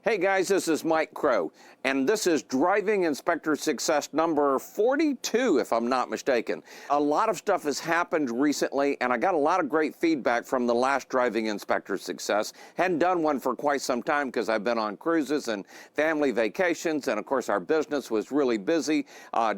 Hey guys, this is Mike Crow, and this is Driving Inspector Success number 42, if I'm not mistaken. A lot of stuff has happened recently, and I got a lot of great feedback from the last Driving Inspector Success. Hadn't done one for quite some time because I've been on cruises and family vacations, and of course our business was really busy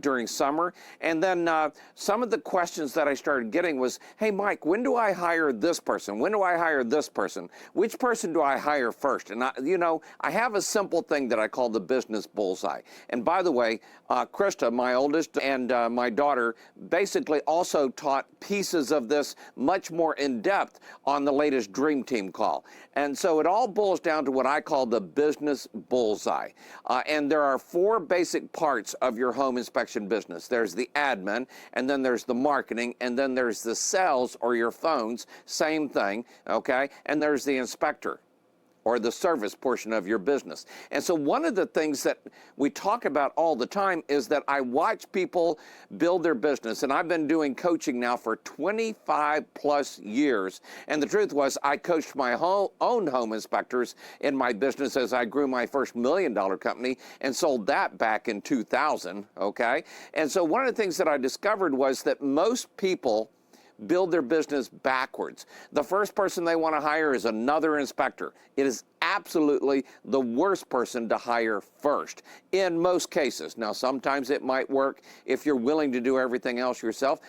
during summer. And then some of the questions that I started getting was, hey Mike, when do I hire this person? When do I hire this person? Which person do I hire first? And I have a simple thing that I call the business bullseye. And by the way, Krista, my oldest, and my daughter basically also taught pieces of this much more in depth on the latest Dream Team call. And so it all boils down to what I call the business bullseye. And there are four basic parts of your home inspection business. There's the admin, and then there's the marketing, and then there's the sales or your phones, same thing, okay? And there's the inspector, or the service portion of your business. And so one of the things that we talk about all the time is that I watch people build their business, and I've been doing coaching now for 25 plus years. And the truth was, I coached my own home inspectors in my business as I grew my first $1 million company and sold that back in 2000, okay? And so one of the things that I discovered was that most people build their business backwards. The first person they want to hire is another inspector. It is absolutely the worst person to hire first in most cases. Now, sometimes it might work if you're willing to do everything else yourself.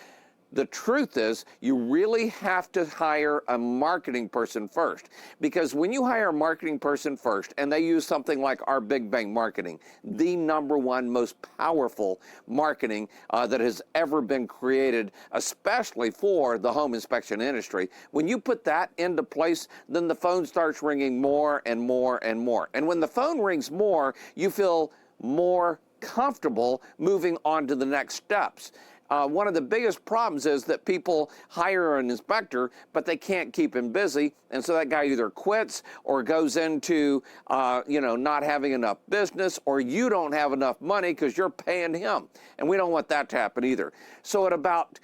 The truth is, you really have to hire a marketing person first, because when you hire a marketing person first and they use something like our Big Bang Marketing, the #1 most powerful marketing that has ever been created, especially for the home inspection industry, when you put that into place, then the phone starts ringing more and more and more. And when the phone rings more, you feel more comfortable moving on to the next steps. One of the biggest problems is that people hire an inspector, but they can't keep him busy, and so that guy either quits or goes into, not having enough business, or you don't have enough money because you're paying him, and we don't want that to happen either. So at about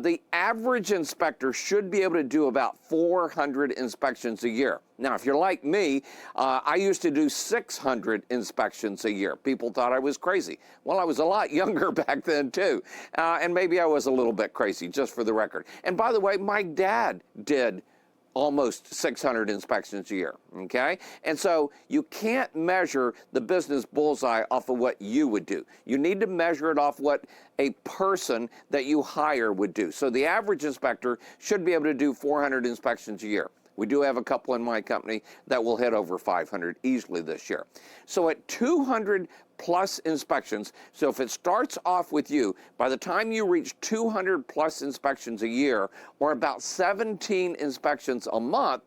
the average inspector should be able to do about 400 inspections a year. Now, if you're like me, I used to do 600 inspections a year. People thought I was crazy. Well, I was a lot younger back then, too. And maybe I was a little bit crazy, just for the record. And by the way, my dad did almost 600 inspections a year, okay? And so you can't measure the business bullseye off of what you would do. You need to measure it off what a person that you hire would do. So the average inspector should be able to do 400 inspections a year. We do have a couple in my company that will hit over 500 easily this year. So at 200 plus inspections, so if it starts off with you, by the time you reach 200 plus inspections a year, or about 17 inspections a month,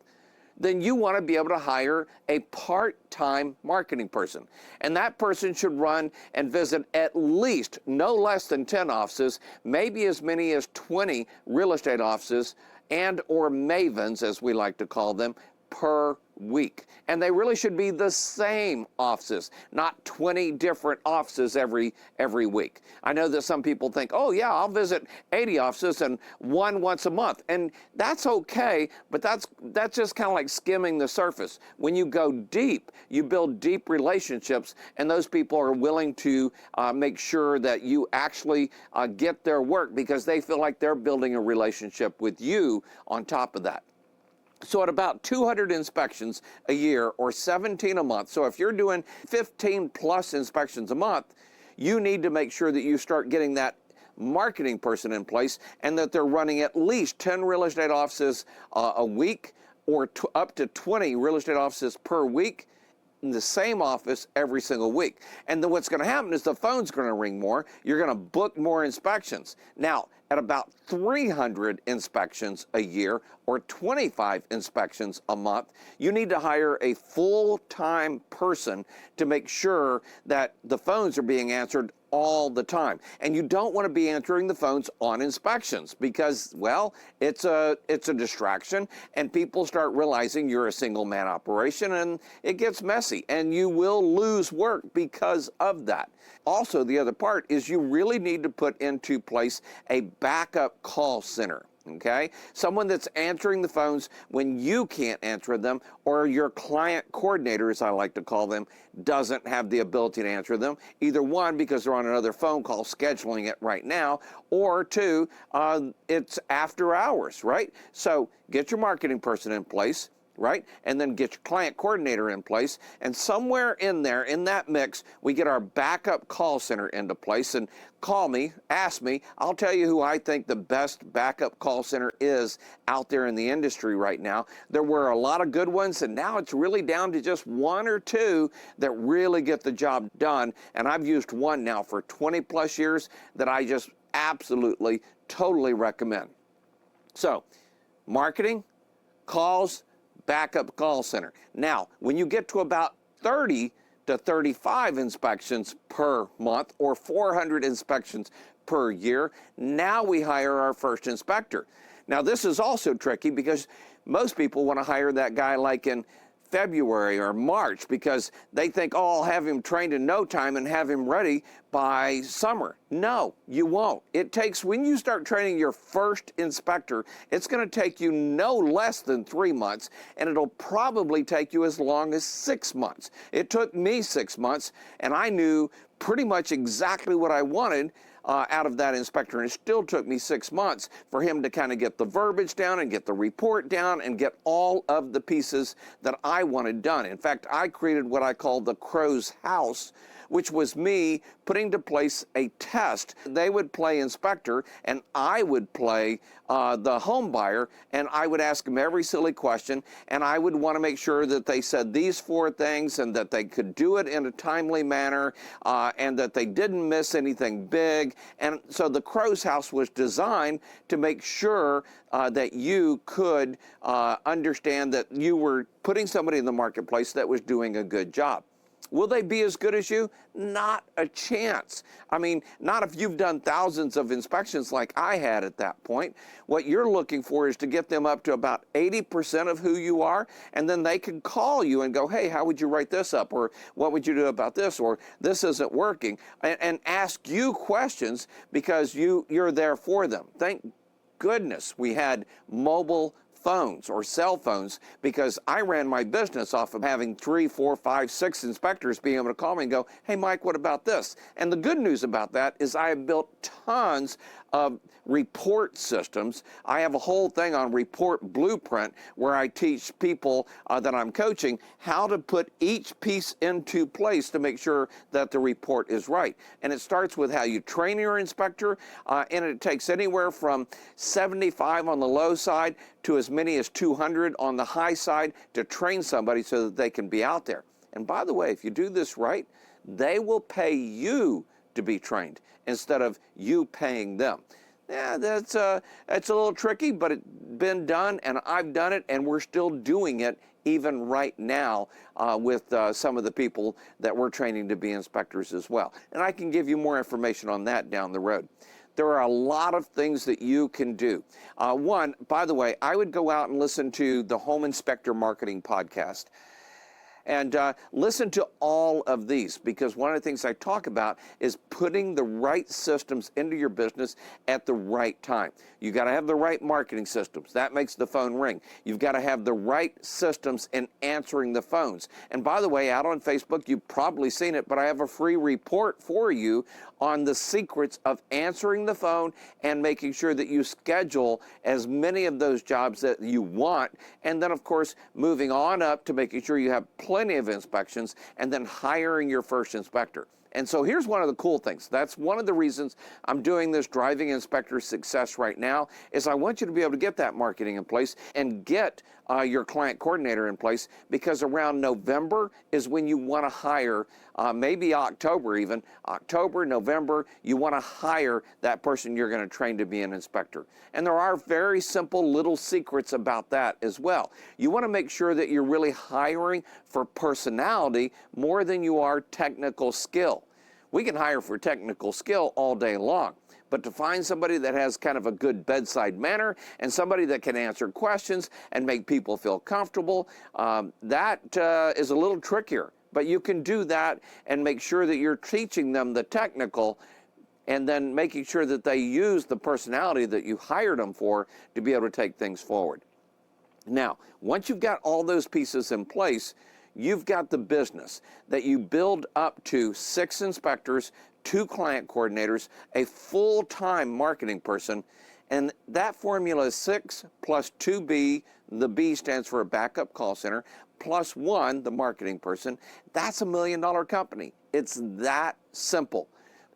then you want to be able to hire a part-time marketing person. And that person should run and visit at least no less than 10 offices, maybe as many as 20 real estate offices, and or mavens, as we like to call them, per week. And they really should be the same offices, not 20 different offices every week. I know that some people think, oh yeah, I'll visit 80 offices and one once a month. And that's okay, but that's just kind of like skimming the surface. When you go deep, you build deep relationships, and those people are willing to make sure that you actually get their work because they feel like they're building a relationship with you on top of that. So at about 200 inspections a year, or 17 a month, so if you're doing 15 plus inspections a month, you need to make sure that you start getting that marketing person in place, and that they're running at least 10 real estate offices a week, or up to 20 real estate offices per week in the same office every single week. And then what's going to happen is the phone's going to ring more. You're going to book more inspections. Now, at about 300 inspections a year, or 25 inspections a month, you need to hire a full-time person to make sure that the phones are being answered all the time. And you don't want to be answering the phones on inspections because, well, it's a distraction, and people start realizing you're a single-man operation, and it gets messy, and you will lose work because of that. Also, the other part is you really need to put into place a backup call center. Okay? Someone that's answering the phones when you can't answer them, or your client coordinator, as I like to call them, doesn't have the ability to answer them. Either one, because they're on another phone call scheduling it right now, or two, it's after hours, right? So get your marketing person in place, right? And then get your client coordinator in place. And somewhere in there, in that mix, we get our backup call center into place. And call me, ask me, I'll tell you who I think the best backup call center is out there in the industry right now. There were a lot of good ones, and now it's really down to just one or two that really get the job done. And I've used one now for 20 plus years that I just absolutely, totally recommend. So, marketing, calls, backup call center. Now, when you get to about 30 to 35 inspections per month or 400 inspections per year, now we hire our first inspector. Now, this is also tricky because most people want to hire that guy like in February or March because they think, oh, I'll have him trained in no time and have him ready by summer. No, you won't. It takes, when you start training your first inspector, it's going to take you no less than 3 months, and it'll probably take you as long as 6 months. It took me 6 months, and I knew pretty much exactly what I wanted out of that inspector, and it still took me 6 months for him to kind of get the verbiage down and get the report down and get all of the pieces that I wanted done. In fact, I created what I call the crow's house, which was me putting to place a test. They would play inspector, and I would play the home buyer, and I would ask them every silly question, and I would want to make sure that they said these 4 things and that they could do it in a timely manner and that they didn't miss anything big. And so the crow's house was designed to make sure that you could understand that you were putting somebody in the marketplace that was doing a good job. Will they be as good as you? Not a chance. I mean, not if you've done thousands of inspections like I had at that point. What you're looking for is to get them up to about 80% of who you are, and then they can call you and go, hey, how would you write this up? Or what would you do about this? Or this isn't working. And ask you questions because you're there for them. Thank goodness we had mobile phones or cell phones, because I ran my business off of having 3, 4, 5, 6 inspectors being able to call me and go, hey, Mike, what about this? And the good news about that is I have built tons of report systems. I have a whole thing on report blueprint where I teach people that I'm coaching how to put each piece into place to make sure that the report is right. And it starts with how you train your inspector, and it takes anywhere from 75 on the low side to as many as 200 on the high side to train somebody so that they can be out there. And by the way, if you do this right, they will pay you to be trained instead of you paying them. Yeah, that's a little tricky, but it's been done, and I've done it, and we're still doing it even right now with some of the people that we're training to be inspectors as well. And I can give you more information on that down the road. There are a lot of things that you can do. One, by the way, I would go out and listen to the Home Inspector Marketing Podcast. And listen to all of these, because one of the things I talk about is putting the right systems into your business at the right time. You got to have the right marketing systems. That makes the phone ring. You've got to have the right systems in answering the phones. And by the way, out on Facebook, you've probably seen it, but I have a free report for you on the secrets of answering the phone and making sure that you schedule as many of those jobs that you want. And then, of course, moving on up to making sure you have plenty of inspections and then hiring your first inspector. And so here's one of the cool things. That's one of the reasons I'm doing this Driving Inspector Success right now, is I want you to be able to get that marketing in place and get your client coordinator in place, because around November is when you want to hire, maybe October even, October, November, you want to hire that person you're going to train to be an inspector. And there are very simple little secrets about that as well. You want to make sure that you're really hiring for personality more than you are technical skill. We can hire for technical skill all day long, but to find somebody that has kind of a good bedside manner and somebody that can answer questions and make people feel comfortable, that is a little trickier. But you can do that and make sure that you're teaching them the technical and then making sure that they use the personality that you hired them for to be able to take things forward. Now, once you've got all those pieces in place, you've got the business that you build up to 6 inspectors, 2 client coordinators, a full-time marketing person, and that formula is 6 plus 2B, the B stands for a backup call center, plus 1, the marketing person. That's $1 million company. It's that simple.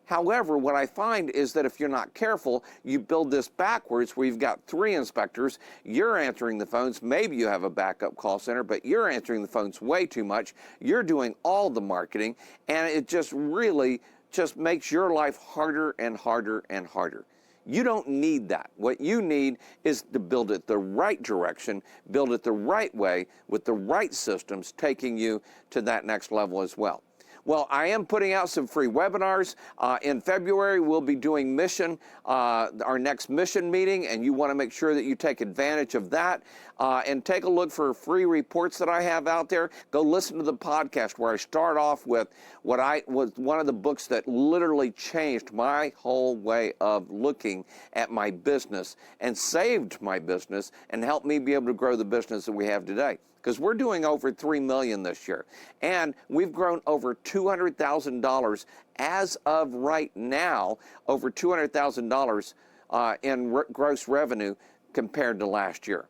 However, what I find is that if you're not careful, you build this backwards where you've got 3 inspectors, you're answering the phones, maybe you have a backup call center, but you're answering the phones way too much, you're doing all the marketing, and it just really just makes your life harder and harder and harder. You don't need that. What you need is to build it the right direction, build it the right way with the right systems, taking you to that next level as well. Well, I am putting out some free webinars. In February, we'll be doing mission, our next mission meeting, and you want to make sure that you take advantage of that. And take a look for free reports that I have out there. Go listen to the podcast where I start off with what was one of the books that literally changed my whole way of looking at my business and saved my business and helped me be able to grow the business that we have today. Because we're doing over $3 million this year. And we've grown over $200,000 as of right now, over $200,000 in gross revenue compared to last year.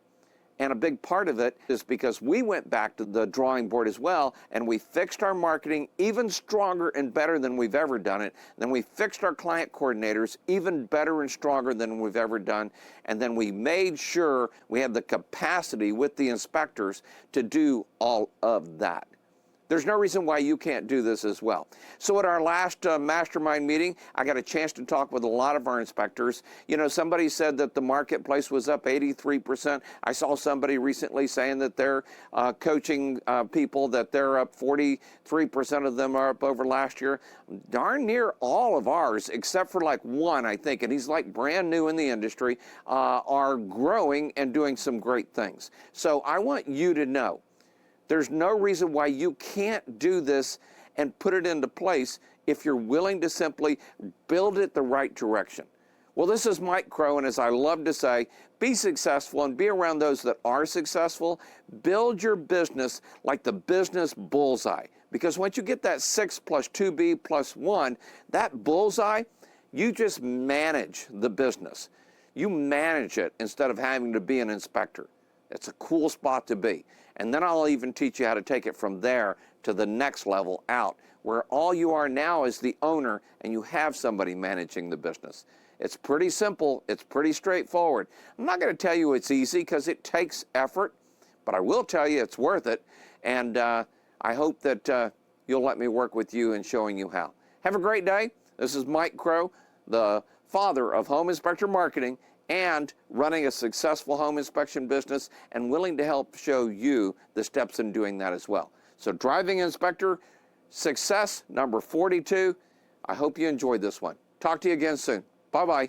And a big part of it is because we went back to the drawing board as well, and we fixed our marketing even stronger and better than we've ever done it. Then we fixed our client coordinators even better and stronger than we've ever done. And then we made sure we had the capacity with the inspectors to do all of that. There's no reason why you can't do this as well. So at our last mastermind meeting, I got a chance to talk with a lot of our inspectors. You know, somebody said that the marketplace was up 83%. I saw somebody recently saying that they're coaching people, that they're up 43% of them are up over last year. Darn near all of ours, except for like one, I think, and he's like brand new in the industry, are growing and doing some great things. So I want you to know, there's no reason why you can't do this and put it into place if you're willing to simply build it the right direction. Well, this is Mike Crow, and as I love to say, be successful and be around those that are successful. Build your business like the business bullseye. Because once you get that 6 plus 2B plus 1, that bullseye, you just manage the business. You manage it instead of having to be an inspector. It's a cool spot to be. And then I'll even teach you how to take it from there to the next level out, where all you are now is the owner and you have somebody managing the business. It's pretty simple. It's pretty straightforward. I'm not going to tell you it's easy because it takes effort, but I will tell you it's worth it. And I hope that you'll let me work with you in showing you how. Have a great day. This is Mike Crow, the father of home inspector marketing, and running a successful home inspection business, and willing to help show you the steps in doing that as well. So driving inspector success number 42. I hope you enjoyed this one. Talk to you again soon. Bye-bye.